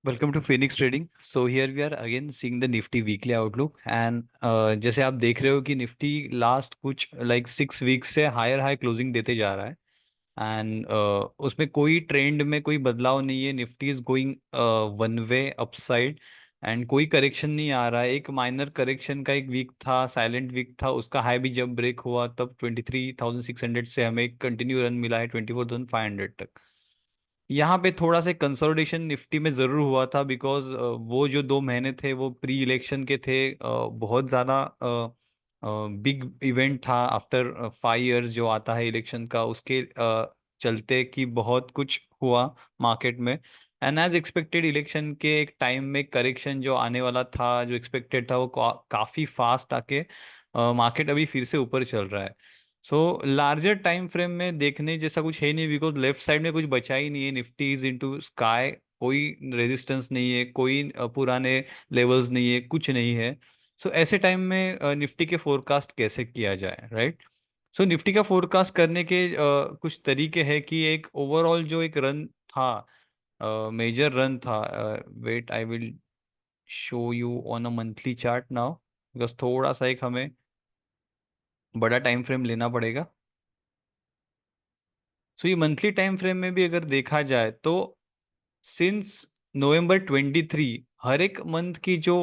Welcome to Phoenix trading. So here we are again seeing the Nifty weekly outlook and जैसे आप देख रहे हो कि निफ्टी लास्ट कुछ लाइक 6 वीक से हायर हाई क्लोजिंग देते जा रहा है एंड उसमें कोई ट्रेंड में कोई बदलाव नहीं है। Nifty is going one way upside and कोई करेक्शन नहीं आ रहा है। एक माइनर करेक्शन का एक वीक था, साइलेंट वीक था, उसका हाई भी जब ब्रेक हुआ तब 23,600 से हमें एक कंटिन्यू रन मिला है 24,500 तक। यहाँ पे थोड़ा सा कंसोलिडेशन निफ्टी में जरूर हुआ था बिकॉज वो जो 2 महीने थे वो प्री इलेक्शन के थे। बहुत ज़्यादा बिग इवेंट था आफ्टर 5 इयर्स जो आता है इलेक्शन का, उसके चलते कि बहुत कुछ हुआ मार्केट में। एंड एज एक्सपेक्टेड इलेक्शन के एक टाइम में करेक्शन जो आने वाला था, जो एक्सपेक्टेड था, वो काफ़ी फास्ट आके मार्केट अभी फिर से ऊपर चल रहा है। सो लार्जर टाइम फ्रेम में देखने जैसा कुछ है नहीं बिकॉज लेफ्ट साइड में कुछ बचा ही नहीं है। निफ्टी इज इनटू स्काई, कोई रेजिस्टेंस नहीं है, कोई पुराने लेवल्स नहीं है, कुछ नहीं है। सो ऐसे टाइम में निफ्टी के फोरकास्ट कैसे किया जाए, राइट? सो निफ्टी का फोरकास्ट करने के कुछ तरीके हैं कि एक ओवरऑल जो एक रन था, मेजर रन था। Wait, I will show you on a monthly chart now because थोड़ा सा एक हमें बड़ा टाइम फ्रेम लेना पड़ेगा। सो ये मंथली टाइम फ्रेम में भी अगर देखा जाए तो सिंस नवंबर 23 हर एक मंथ की जो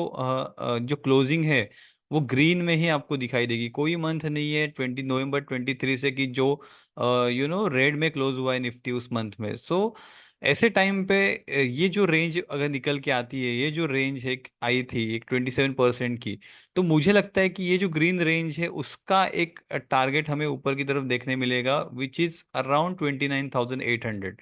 क्लोजिंग है वो ग्रीन में ही आपको दिखाई देगी। कोई मंथ नहीं है 20 नवंबर 23 से कि जो रेड में क्लोज हुआ है निफ्टी उस मंथ में। सो ऐसे टाइम पे ये जो रेंज अगर निकल के आती है, ये जो रेंज है आई थी एक 27% की, तो मुझे लगता है कि ये जो ग्रीन रेंज है उसका एक टारगेट हमें ऊपर की तरफ देखने मिलेगा विच इज अराउंड 29,800।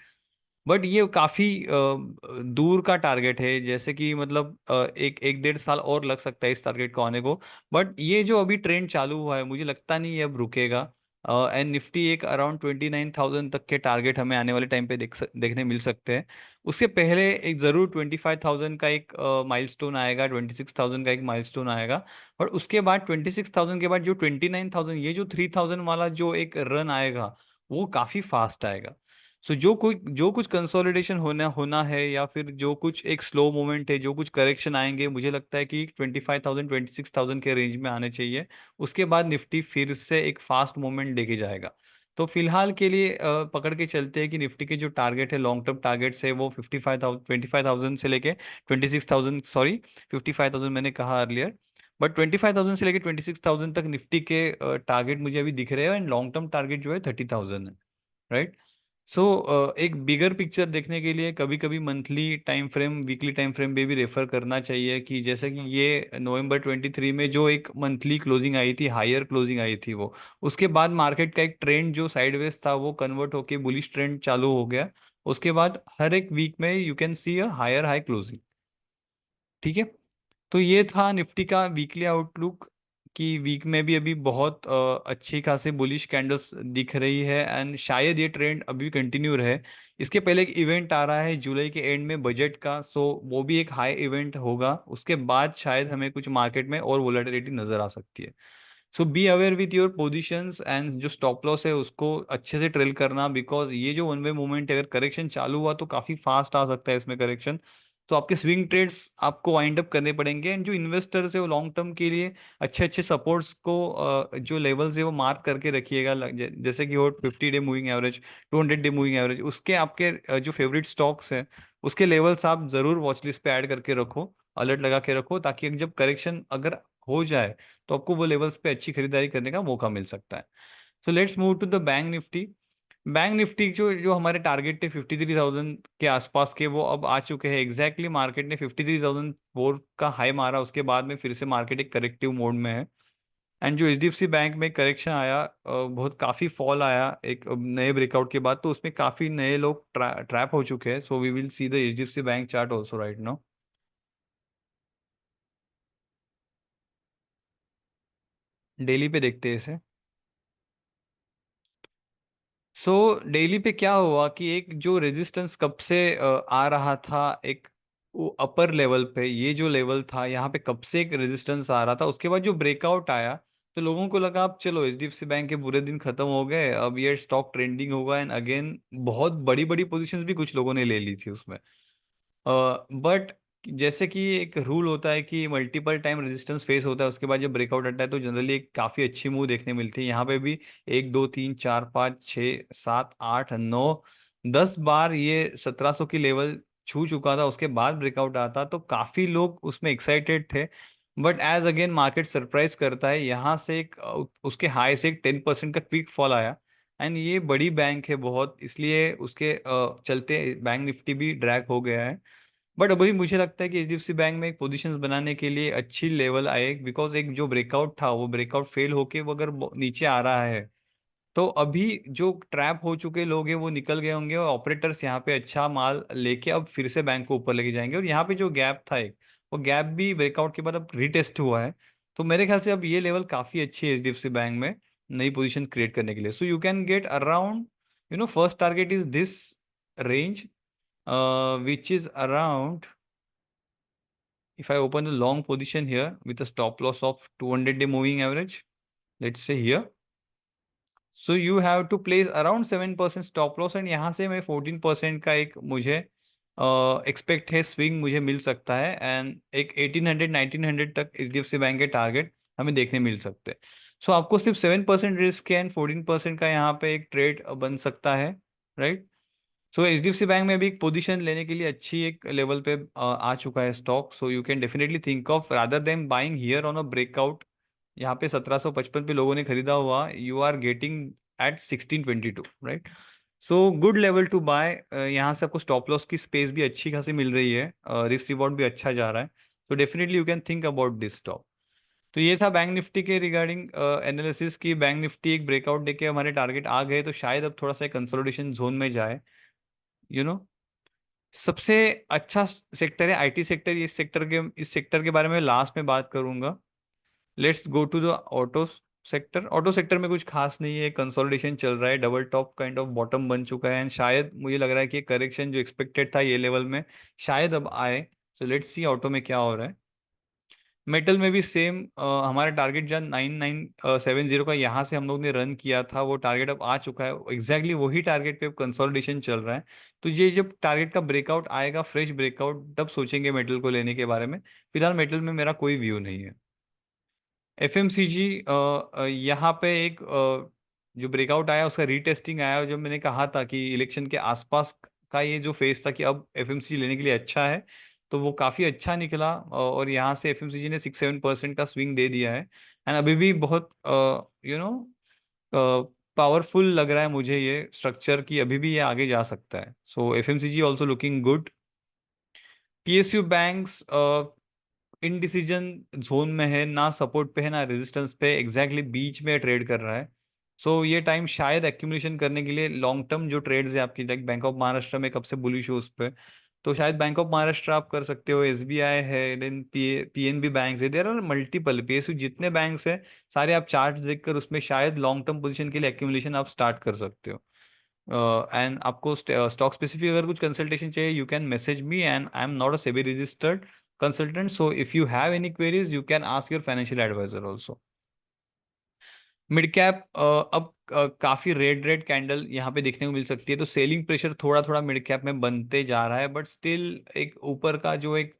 बट ये काफी दूर का टारगेट है, जैसे कि मतलब एक एक 1.5 साल और लग सकता है इस टारगेट को आने को। बट ये जो अभी ट्रेंड चालू हुआ है मुझे लगता नहीं है अब रुकेगा। एंड निफ्टी एक अराउंड 29,000 तक के टारगेट हमें आने वाले टाइम पे देखने मिल सकते हैं। उसके पहले एक जरूर 25,000 का एक माइलस्टोन आएगा, 26,000 का एक माइलस्टोन आएगा। और उसके बाद 26,000 के बाद जो 29,000, ये जो 3,000 वाला जो एक रन आएगा वो काफी फास्ट आएगा। सो जो कुछ कंसोलिडेशन होना होना है या फिर जो कुछ एक स्लो मूवमेंट है, जो कुछ करेक्शन आएंगे, मुझे लगता है कि 25,000 26,000 के रेंज में आने चाहिए। उसके बाद निफ्टी फिर से एक फास्ट मूवमेंट देके जाएगा। तो फिलहाल के लिए पकड़ के चलते हैं कि निफ्टी के जो टारगेट है, लॉन्ग टर्म टारगेट्स है, वो 25,000 से लेके 26,000, सॉरी 55,000 मैंने कहा अर्लियर। बट 25,000 से लेके 26,000 तक निफ्टी के टारगेट मुझे अभी दिख रहे हैं एंड लॉन्ग टर्म टारगेट जो है 30,000 है, राइट? सो एक बिगर पिक्चर देखने के लिए कभी कभी monthly time frame, weekly time frame में भी रेफर करना चाहिए। कि जैसे कि ये नवंबर 23 में जो एक मंथली क्लोजिंग आई थी, हायर क्लोजिंग आई थी, वो उसके बाद मार्केट का एक ट्रेंड जो साइडवेज था वो कन्वर्ट होके बुलिश ट्रेंड चालू हो गया। उसके बाद हर एक वीक में you can see a higher high closing. ठीक है, तो ये था निफ्टी का वीकली आउटलुक। कि वीक में भी अभी बहुत अच्छी खासी बुलिश कैंडल्स दिख रही है एंड शायद ये ट्रेंड अभी कंटिन्यू रहे। इसके पहले एक इवेंट आ रहा है जुलाई के एंड में बजट का, सो वो भी एक हाई इवेंट होगा। उसके बाद शायद हमें कुछ मार्केट में और वोलेटिलिटी नजर आ सकती है। So be aware with your positions and जो स्टॉप लॉस है उसको अच्छे से ट्रेल करना बिकॉज ये जो वन वे मूवमेंट है, अगर करेक्शन चालू हुआ तो काफी फास्ट आ सकता है इसमें करेक्शन। तो आपके स्विंग ट्रेड्स आपको वाइंड अप करने पड़ेंगे एंड जो इन्वेस्टर्स है वो लॉन्ग टर्म के लिए अच्छे अच्छे सपोर्ट्स को जो लेवल्स है वो मार्क करके रखिएगा। जैसे कि हो 50 day moving average, 200 day moving average, उसके आपके जो फेवरेट स्टॉक्स हैं उसके लेवल्स आप जरूर वॉच लिस्ट पे ऐड करके रखो, अलर्ट लगा के रखो, ताकि जब करेक्शन अगर हो जाए तो आपको वो लेवल्स पे अच्छी खरीदारी करने का मौका मिल सकता है। So let's move to the bank Nifty. Bank Nifty जो जो हमारे टारगेट थे 53,000 के आसपास के, वो अब आ चुके हैं एग्जैक्टली। मार्केट ने 53,004 का हाई मारा, उसके बाद में फिर से मार्केट एक करेक्टिव मोड में है। एंड जो एचडीएफसी बैंक में करेक्शन आया, बहुत काफी फॉल आया एक नए ब्रेकआउट के बाद, तो उसमें काफी नए लोग ट्रैप हो चुके हैं। So we will see the HDFC bank chart also right now. Daily पे देखते हैं इसे। सो डेली पे क्या हुआ कि एक जो रेजिस्टेंस कब से आ रहा था, एक वो अपर लेवल पे, ये जो लेवल था यहाँ पे कब से एक रेजिस्टेंस आ रहा था, उसके बाद जो ब्रेकआउट आया तो लोगों को लगा अब चलो एचडीएफसी बैंक के बुरे दिन खत्म हो गए, अब ये स्टॉक ट्रेंडिंग होगा एंड अगेन बहुत बड़ी बड़ी पोजीशंस भी कुछ लोगों ने ले ली थी उसमें। बट जैसे कि एक रूल होता है कि मल्टीपल टाइम रेजिस्टेंस फेस होता है, उसके बाद जब ब्रेकआउट आता है तो जनरली एक काफ़ी अच्छी मूव देखने मिलती है। यहाँ पे भी 1 2 3 4 5 6 7 8 9 10 बार ये 1700 की लेवल छू चुका था, उसके बाद ब्रेकआउट आता तो काफ़ी लोग उसमें एक्साइटेड थे। But as again market surprise करता है, यहाँ से एक उसके हाई से एक 10% का क्विक फॉल आया। एंड ये बड़ी बैंक है बहुत, इसलिए उसके चलते बैंक निफ्टी भी ड्रैग हो गया है। बट अभी मुझे लगता है कि एचडीएफसी बैंक में एक पोजीशंस बनाने के लिए अच्छी लेवल आए, बिकॉज एक जो ब्रेकआउट था वो ब्रेकआउट फेल होके वो अगर नीचे आ रहा है तो अभी जो ट्रैप हो चुके लोग हैं वो निकल गए होंगे, और ऑपरेटर्स यहाँ पे अच्छा माल लेके अब फिर से बैंक को ऊपर लेके जाएंगे। और यहाँ पे जो गैप था एक, वो गैप भी ब्रेकआउट के बाद अब रिटेस्ट हुआ है। तो मेरे ख्याल से अब ये लेवल काफी अच्छी है एचडीएफसी बैंक में नई पोजीशन क्रिएट करने के लिए। सो you can get around, first target is this range, which is around, if I open a long position here with a stop loss of 200-day moving average, let's say here, so you have to place around 7% stop loss, and यहाँ से मैं 14% का एक मुझे expect है swing मुझे मिल सकता है, एंड एक 1800 1900 तक एचडीएफसी बैंक के टारगेट हमें देखने मिल सकते हैं। सो आपको सिर्फ 7% रिस्क है एंड 14% का यहाँ पे एक ट्रेड बन सकता है, राइट। सो एचडीएफसी बैंक में भी एक पोजीशन लेने के लिए अच्छी एक लेवल पे आ चुका है stock. So you can definitely think of rather than buying here on a breakout. यहाँ पे 1755 पे लोगों ने खरीदा हुआ, you are getting at 1622, right. So good level to buy. यहाँ से आपको स्टॉप लॉस की स्पेस भी अच्छी खासी मिल रही है, रिस्क रिवॉर्ड भी अच्छा जा रहा है। तो definitely you can think about this stock. तो ये था बैंक निफ्टी के रिगार्डिंग एनालिसिस की। बैंक निफ्टी एक ब्रेकआउट देके हमारे टारगेट आ गए, तो शायद अब थोड़ा सा कंसोलिडेशन जोन में जाए। यू नो सबसे अच्छा सेक्टर है आईटी सेक्टर। इस सेक्टर के बारे में लास्ट में बात करूंगा। Let's go to the auto sector. Auto sector में कुछ खास नहीं है, कंसोलिडेशन चल रहा है, double top kind of bottom बन चुका है, एंड शायद मुझे लग रहा है कि करेक्शन जो एक्सपेक्टेड था ये लेवल में शायद अब आए। सो लेट्स सी ऑटो में क्या हो रहा है। मेटल में भी सेम, हमारा टारगेट जहाँ 9970 का यहाँ से हम लोग ने रन किया था, वो टारगेट अब आ चुका है। एग्जैक्टली वही टारगेट पे अब कंसोलिडेशन चल रहा है। तो ये जब टारगेट का ब्रेकआउट आएगा, फ्रेश ब्रेकआउट, तब सोचेंगे मेटल को लेने के बारे में। फिलहाल मेटल में मेरा कोई व्यू नहीं है। एफएमसीजी, यहाँ पे एक जो ब्रेकआउट आया उसका रीटेस्टिंग आया, जो मैंने कहा था कि इलेक्शन के आसपास का ये जो फेज था कि अब एफएमसीजी लेने के लिए अच्छा है, तो वो काफ़ी अच्छा निकला। और यहाँ से एफएमसीजी ने 6-7% का स्विंग दे दिया है, एंड अभी भी बहुत यू नो पावरफुल लग रहा है मुझे ये स्ट्रक्चर, की अभी भी ये आगे जा सकता है। So FMCG also looking good. PSU banks indecision zone में है, ना सपोर्ट पे है ना रेजिस्टेंस पे, एग्जैक्टली बीच में ट्रेड कर रहा है। सो ये टाइम शायद एक्यूमुलेशन करने के लिए, लॉन्ग टर्म जो ट्रेड्स है आपकी, लाइक बैंक ऑफ महाराष्ट्र में कब से बुलिश हो उस पे, तो शायद बैंक ऑफ महाराष्ट्र आप कर सकते हो, एसबीआई है, देन पीएनबी बैंक है, देयर आर मल्टीपल पीएसयू जितने बैंक्स हैं सारे, आप चार्ट देखकर उसमें शायद लॉन्ग टर्म पोजीशन के लिए एक्यूमुलेशन आप स्टार्ट कर सकते हो। एंड आपको स्टॉक स्पेसिफिक अगर कुछ कंसल्टेशन चाहिए, you can message me, and I am not a SEBI registered consultant, so if you have any queries you can ask your financial advisor also. Mid cap, अब काफी red red candle यहाँ पे देखने को मिल सकती है, तो सेलिंग प्रेशर थोड़ा थोड़ा मिड कैप में बनते जा रहा है, बट स्टिल एक ऊपर का जो एक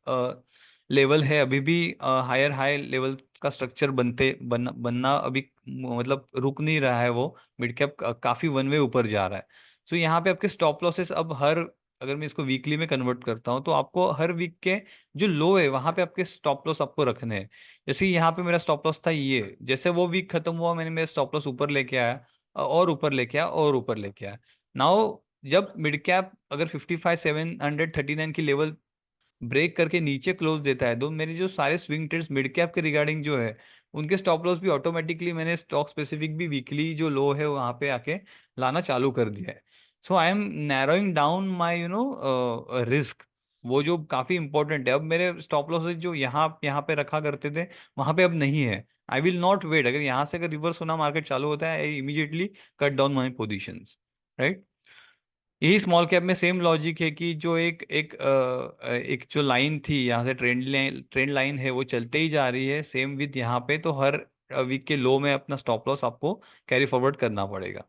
लेवल है अभी भी हायर हाई लेवल का स्ट्रक्चर बनना अभी मतलब रुक नहीं रहा है वो। मिड कैप काफी वन वे ऊपर जा रहा है। सो यहाँ पे आपके स्टॉप लॉसेस अब हर, अगर मैं इसको वीकली में कन्वर्ट करता हूँ तो आपको हर वीक के जो लो है वहां पे आपके स्टॉप लॉस आपको रखने हैं। जैसे यहाँ पे मेरा स्टॉप लॉस था ये, जैसे वो वीक खत्म हुआ मैंने मेरा स्टॉप लॉस ऊपर लेके आया, और ऊपर लेके आया, और ऊपर लेके आया। नाउ जब मिड कैप अगर 55,739 की लेवल ब्रेक करके नीचे क्लोज देता है, तो मेरे जो सारे स्विंग ट्रेड्स मिड कैप के रिगार्डिंग जो है उनके स्टॉप लॉस भी ऑटोमेटिकली मैंने स्टॉक स्पेसिफिक भी वीकली जो लो है वहां पे आके लाना चालू कर दिया है। So I am narrowing down my risk, वो जो काफी इंपॉर्टेंट है। अब मेरे स्टॉप लॉसेज जो यहाँ यहाँ पे रखा करते थे वहां पे अब नहीं है। आई विल नॉट वेट, अगर यहाँ से अगर रिवर्स होना मार्केट चालू होता है, I immediately cut down my positions, right. यही स्मॉल कैप में सेम लॉजिक है कि जो एक जो लाइन थी यहाँ से, ट्रेंड लाइन है, वो चलते ही जा रही है सेम विथ यहाँ पे, तो हर वीक के लो में अपना स्टॉप लॉस आपको कैरी फॉरवर्ड करना पड़ेगा।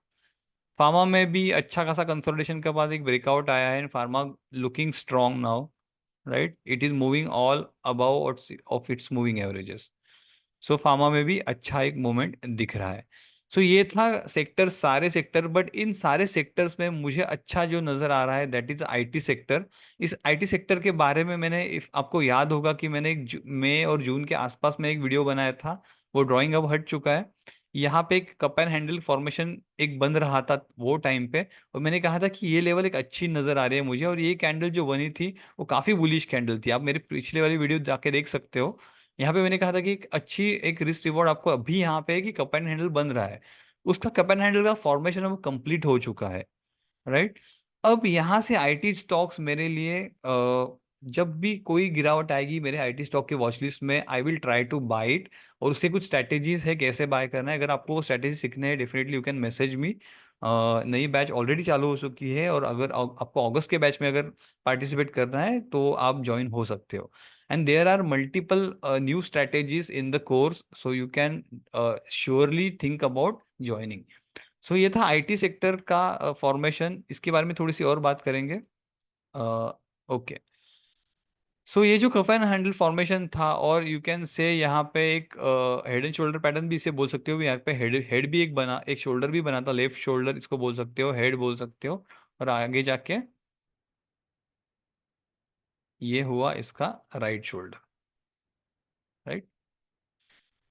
फार्मा में भी अच्छा खासा कंसोलिडेशन के बाद एक ब्रेकआउट आया है, pharma looking strong now. Right, it is moving all above of its moving averages. सो फार्मा में भी अच्छा एक मोमेंट दिख रहा है। सो ये था सेक्टर, सारे सेक्टर, बट इन सारे सेक्टर्स में मुझे अच्छा जो नजर आ रहा है दैट इज आईटी सेक्टर। इस आईटी सेक्टर के बारे में मैंने, इफ आपको याद होगा कि मैंने मई और जून के आसपास में एक वीडियो बनाया था, वो ड्राइंग अब हट चुका है। यहाँ पे एक कप एंड हैंडल फॉर्मेशन एक बन रहा था वो टाइम पे, और मैंने कहा था कि ये लेवल एक अच्छी नजर आ रही है मुझे, और ये कैंडल जो बनी थी वो काफी बुलिश कैंडल थी। आप मेरे पिछले वाली वीडियो जाके देख सकते हो। यहाँ पे मैंने कहा था कि एक अच्छी एक रिस्क रिवॉर्ड आपको अभी यहाँ पे है कि कप एंड हैंडल बन रहा है, उसका कप एंड हैंडल का फॉर्मेशन अब कंप्लीट हो चुका है। राइट। अब यहाँ से आईटी स्टॉक्स मेरे लिए जब भी कोई गिरावट आएगी मेरे आईटी स्टॉक के वॉच लिस्ट में, I will try to buy it. और उसके कुछ स्ट्रैटेजीज है कैसे बाय करना है, अगर आपको वो स्ट्रैटेजी सीखने हैं definitely you can message me. नई बैच ऑलरेडी चालू हो चुकी है, और अगर आपको अगस्त के बैच में अगर पार्टिसिपेट करना है तो आप ज्वाइन हो सकते हो। And there are multiple new strategies in the course, so you can surely think about joining. So ये था आईटी सेक्टर का फॉर्मेशन, इसके बारे में थोड़ी सी और बात करेंगे। ओके। सो ये जो कफ एंड हैंडल फॉर्मेशन था, और यू कैन से यहाँ पे एक हेड एंड शोल्डर पैटर्न भी इसे बोल सकते हो, यहाँ पे हेड हेड भी एक बना, एक शोल्डर भी बना था, लेफ्ट शोल्डर इसको बोल सकते हो, हेड बोल सकते हो। और आगे जाके ये हुआ इसका right shoulder. Right.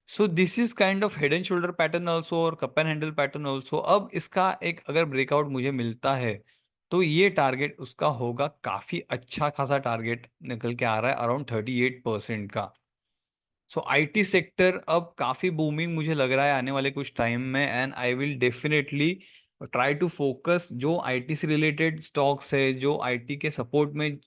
So this is kind of head and shoulder pattern also, और cup and handle pattern also. अब इसका एक अगर ब्रेकआउट मुझे मिलता है तो ये टारगेट उसका होगा काफी अच्छा खासा टारगेट निकल के आ रहा है, अराउंड 38% का। सो आईटी सेक्टर अब काफी बूमिंग मुझे लग रहा है आने वाले कुछ टाइम में, and I will definitely try to focus जो आईटी से रिलेटेड स्टॉक्स है, जो आईटी के सपोर्ट में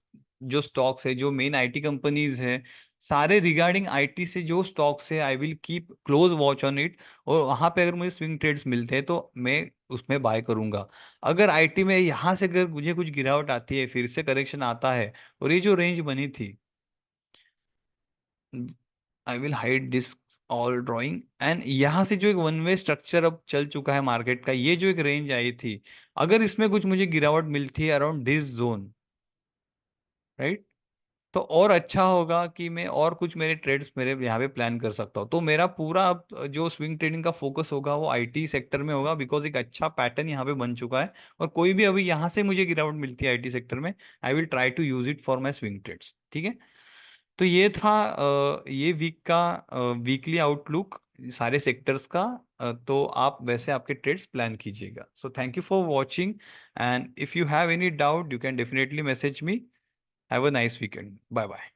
जो स्टॉक्स है, जो मेन आईटी कंपनीज हैं, सारे रिगार्डिंग आईटी से जो स्टॉक्स है I will keep close watch on it. और वहां पे अगर मुझे स्विंग ट्रेड्स मिलते हैं तो मैं उसमें बाय करूंगा। अगर आईटी में यहाँ से अगर मुझे कुछ गिरावट आती है, फिर से करेक्शन आता है, और ये जो रेंज बनी थी, I will hide this all drawing, and यहाँ से जो एक वन वे स्ट्रक्चर अब चल चुका है मार्केट का, ये जो एक रेंज आई थी, अगर इसमें कुछ मुझे गिरावट मिलती है अराउंड दिस जोन, राइट, तो और अच्छा होगा कि मैं और कुछ मेरे ट्रेड्स मेरे यहाँ पे प्लान कर सकता हूँ। तो मेरा पूरा अब जो स्विंग ट्रेडिंग का फोकस होगा वो आईटी सेक्टर में होगा, बिकॉज एक अच्छा पैटर्न यहाँ पे बन चुका है। और कोई भी अभी यहाँ से मुझे गिरावट मिलती है आईटी सेक्टर में, I will try to use it for my swing trades. ठीक है। तो ये था ये वीक का वीकली आउटलुक सारे सेक्टर्स का। तो आप वैसे आपके ट्रेड्स प्लान कीजिएगा। So thank you for watching, and if you have any doubt you can definitely message me. Have a nice weekend. Bye bye.